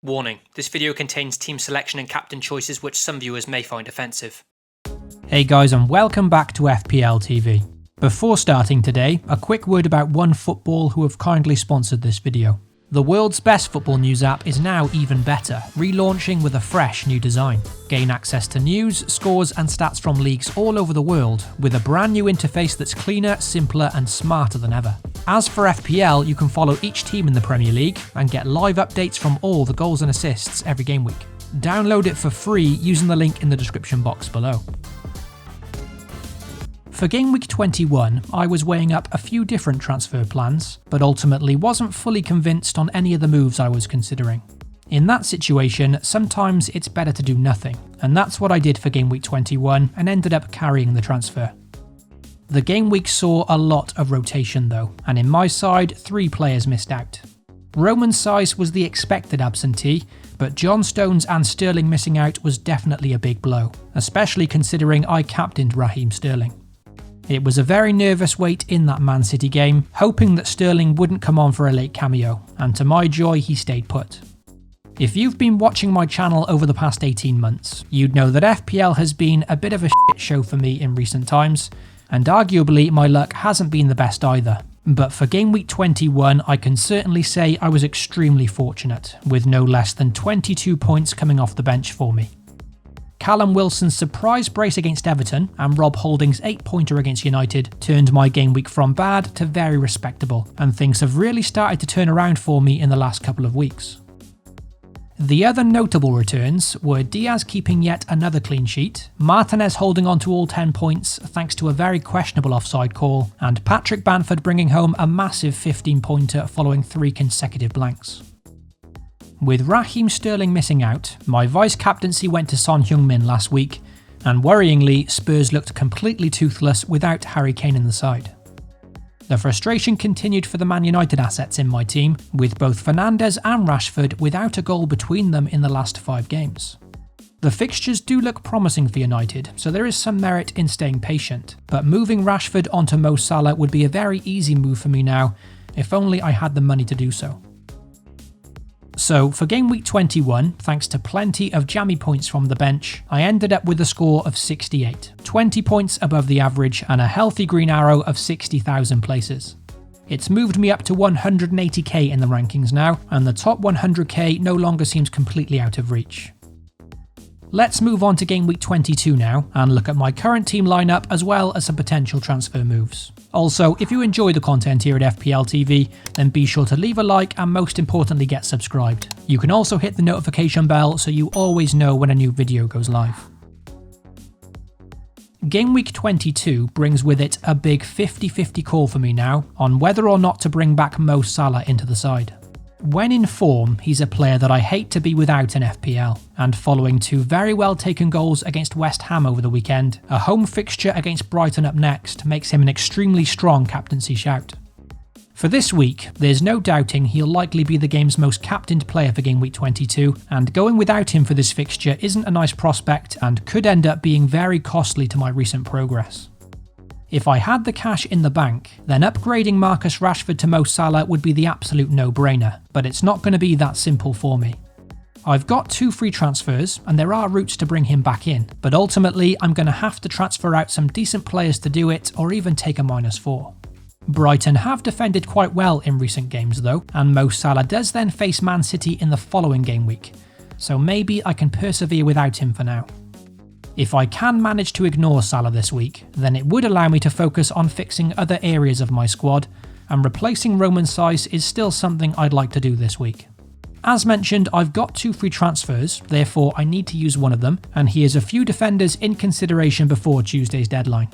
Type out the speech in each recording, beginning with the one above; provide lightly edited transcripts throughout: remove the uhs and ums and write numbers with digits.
Warning, this video contains team selection and captain choices which some viewers may find offensive. Hey guys, and welcome back to FPL TV. Before starting today, a quick word about OneFootball who have kindly sponsored this video. The world's best football news app is now even better, relaunching with a fresh new design. Gain access to news, scores and stats from leagues all over the world, with a brand new interface that's cleaner, simpler and smarter than ever. As for FPL, you can follow each team in the Premier League and get live updates from all the goals and assists every game week. Download it for free using the link in the description box below. For Gameweek 21, I was weighing up a few different transfer plans, but ultimately wasn't fully convinced on any of the moves I was considering. In that situation, sometimes it's better to do nothing, and that's what I did for Gameweek 21 and ended up carrying the transfer. The game week saw a lot of rotation though, and in my side, 3 players missed out. Roman Salah was the expected absentee, but John Stones and Sterling missing out was definitely a big blow, especially considering I captained Raheem Sterling. It was a very nervous wait in that Man City game, hoping that Sterling wouldn't come on for a late cameo, and to my joy he stayed put. If you've been watching my channel over the past 18 months, you'd know that FPL has been a bit of a shit show for me in recent times, and arguably my luck hasn't been the best either. But for Game Week 21, I can certainly say I was extremely fortunate, with no less than 22 points coming off the bench for me. Callum Wilson's surprise brace against Everton and Rob Holding's 8-pointer against United turned my game week from bad to very respectable, and things have really started to turn around for me in the last couple of weeks. The other notable returns were Diaz keeping yet another clean sheet, Martinez holding on to all 10 points thanks to a very questionable offside call, and Patrick Bamford bringing home a massive 15-pointer following 3 consecutive blanks. With Raheem Sterling missing out, my vice-captaincy went to Son Heung-min last week, and worryingly, Spurs looked completely toothless without Harry Kane in the side. The frustration continued for the Man United assets in my team, with both Fernandes and Rashford without a goal between them in the last 5 games. The fixtures do look promising for United, so there is some merit in staying patient, but moving Rashford onto Mo Salah would be a very easy move for me now, if only I had the money to do so. So for Game Week 21, thanks to plenty of jammy points from the bench, I ended up with a score of 68, 20 points above the average and a healthy green arrow of 60,000 places. It's moved me up to 180k in the rankings now, and the top 100k no longer seems completely out of reach. Let's move on to Game Week 22 now, and look at my current team lineup as well as some potential transfer moves. Also, if you enjoy the content here at FPL TV, then be sure to leave a like and most importantly get subscribed. You can also hit the notification bell so you always know when a new video goes live. Game Week 22 brings with it a big 50-50 call for me now on whether or not to bring back Mo Salah into the side. When in form, he's a player that I hate to be without in FPL, and following 2 very well taken goals against West Ham over the weekend, a home fixture against Brighton up next makes him an extremely strong captaincy shout. For this week, there's no doubting he'll likely be the game's most captained player for Game Week 22, and going without him for this fixture isn't a nice prospect and could end up being very costly to my recent progress. If I had the cash in the bank, then upgrading Marcus Rashford to Mo Salah would be the absolute no-brainer, but it's not going to be that simple for me. I've got 2 free transfers, and there are routes to bring him back in, but ultimately I'm going to have to transfer out some decent players to do it, or even take a -4. Brighton have defended quite well in recent games though, and Mo Salah does then face Man City in the following game week, so maybe I can persevere without him for now. If I can manage to ignore Salah this week, then it would allow me to focus on fixing other areas of my squad, and replacing Roman Salah is still something I'd like to do this week. As mentioned, I've got 2 free transfers, therefore I need to use one of them, and here's a few defenders in consideration before Tuesday's deadline.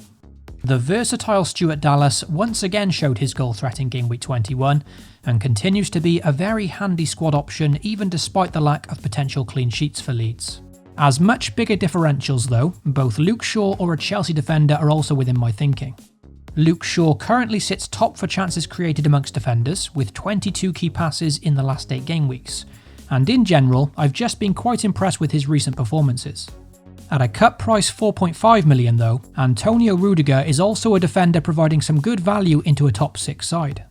The versatile Stuart Dallas once again showed his goal threat in Game Week 21, and continues to be a very handy squad option even despite the lack of potential clean sheets for Leeds. As much bigger differentials though, both Luke Shaw or a Chelsea defender are also within my thinking. Luke Shaw currently sits top for chances created amongst defenders, with 22 key passes in the last 8 game weeks, and in general, I've just been quite impressed with his recent performances. At a cut price 4.5 million though, Antonio Rudiger is also a defender providing some good value into a top 6 side.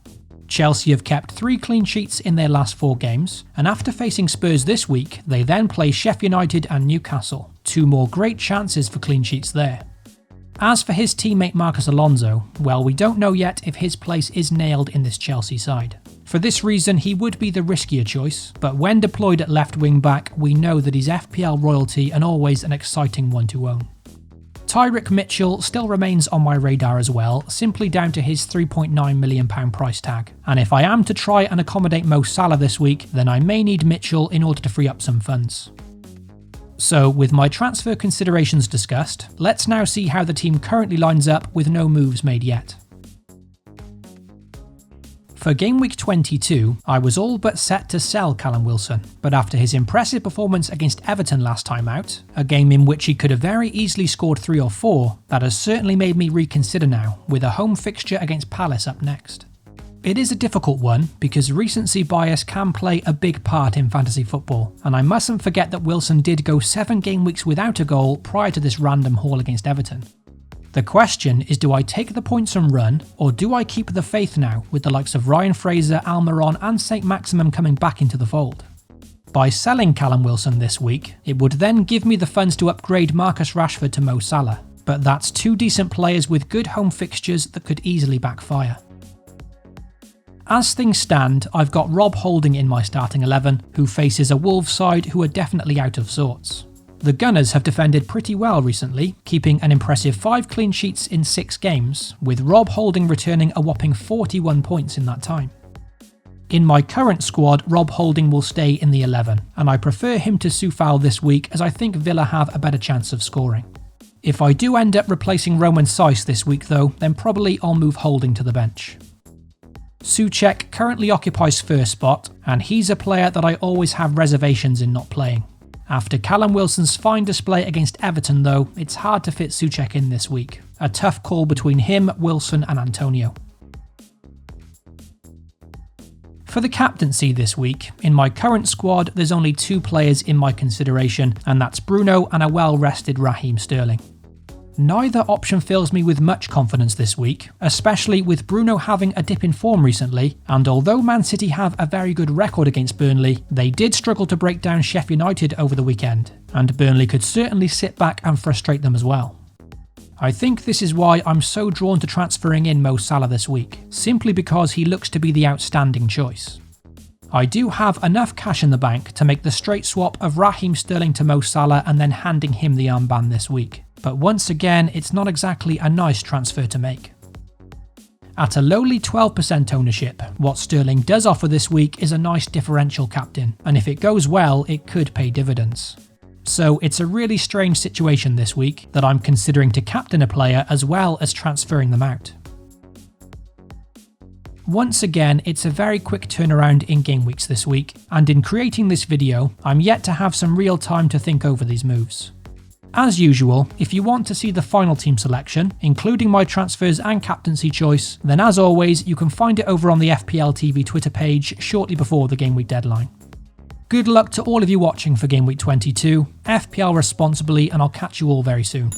Chelsea have kept 3 clean sheets in their last 4 games, and after facing Spurs this week, they then play Sheffield United and Newcastle. 2 more great chances for clean sheets there. As for his teammate Marcos Alonso, well, we don't know yet if his place is nailed in this Chelsea side. For this reason, he would be the riskier choice, but when deployed at left wing back, we know that he's FPL royalty and always an exciting one to own. Tyrick Mitchell still remains on my radar as well, simply down to his £3.9 million price tag. And if I am to try and accommodate Mo Salah this week, then I may need Mitchell in order to free up some funds. So, with my transfer considerations discussed, let's now see how the team currently lines up with no moves made yet. For Gameweek 22, I was all but set to sell Callum Wilson, but after his impressive performance against Everton last time out, a game in which he could have very easily scored 3 or 4, that has certainly made me reconsider now, with a home fixture against Palace up next. It is a difficult one, because recency bias can play a big part in fantasy football, and I mustn't forget that Wilson did go 7 game weeks without a goal prior to this random haul against Everton. The question is, do I take the points and run, or do I keep the faith now with the likes of Ryan Fraser, Almiron and St Maximum coming back into the fold? By selling Callum Wilson this week, it would then give me the funds to upgrade Marcus Rashford to Mo Salah, but that's 2 decent players with good home fixtures that could easily backfire. As things stand, I've got Rob Holding in my starting 11, who faces a Wolves side who are definitely out of sorts. The Gunners have defended pretty well recently, keeping an impressive 5 clean sheets in 6 games, with Rob Holding returning a whopping 41 points in that time. In my current squad, Rob Holding will stay in the 11, and I prefer him to Soufal this week as I think Villa have a better chance of scoring. If I do end up replacing Roman Saiss this week though, then probably I'll move Holding to the bench. Souček currently occupies first spot, and he's a player that I always have reservations in not playing. After Callum Wilson's fine display against Everton though, it's hard to fit Souček in this week. A tough call between him, Wilson and Antonio. For the captaincy this week, in my current squad there's only 2 players in my consideration, and that's Bruno and a well-rested Raheem Sterling. Neither option fills me with much confidence this week, especially with Bruno having a dip in form recently, and although Man City have a very good record against Burnley, they did struggle to break down Sheffield United over the weekend, and Burnley could certainly sit back and frustrate them as well. I think this is why I'm so drawn to transferring in Mo Salah this week, simply because he looks to be the outstanding choice. I do have enough cash in the bank to make the straight swap of Raheem Sterling to Mo Salah and then handing him the armband this week. But once again, it's not exactly a nice transfer to make. At a lowly 12% ownership, what Sterling does offer this week is a nice differential captain, and if it goes well, it could pay dividends. So it's a really strange situation this week that I'm considering to captain a player as well as transferring them out. Once again, it's a very quick turnaround in game weeks this week, and in creating this video, I'm yet to have some real time to think over these moves. As usual, if you want to see the final team selection, including my transfers and captaincy choice, then as always, you can find it over on the FPL TV Twitter page shortly before the game week deadline. Good luck to all of you watching for Game Week 22, FPL responsibly, and I'll catch you all very soon.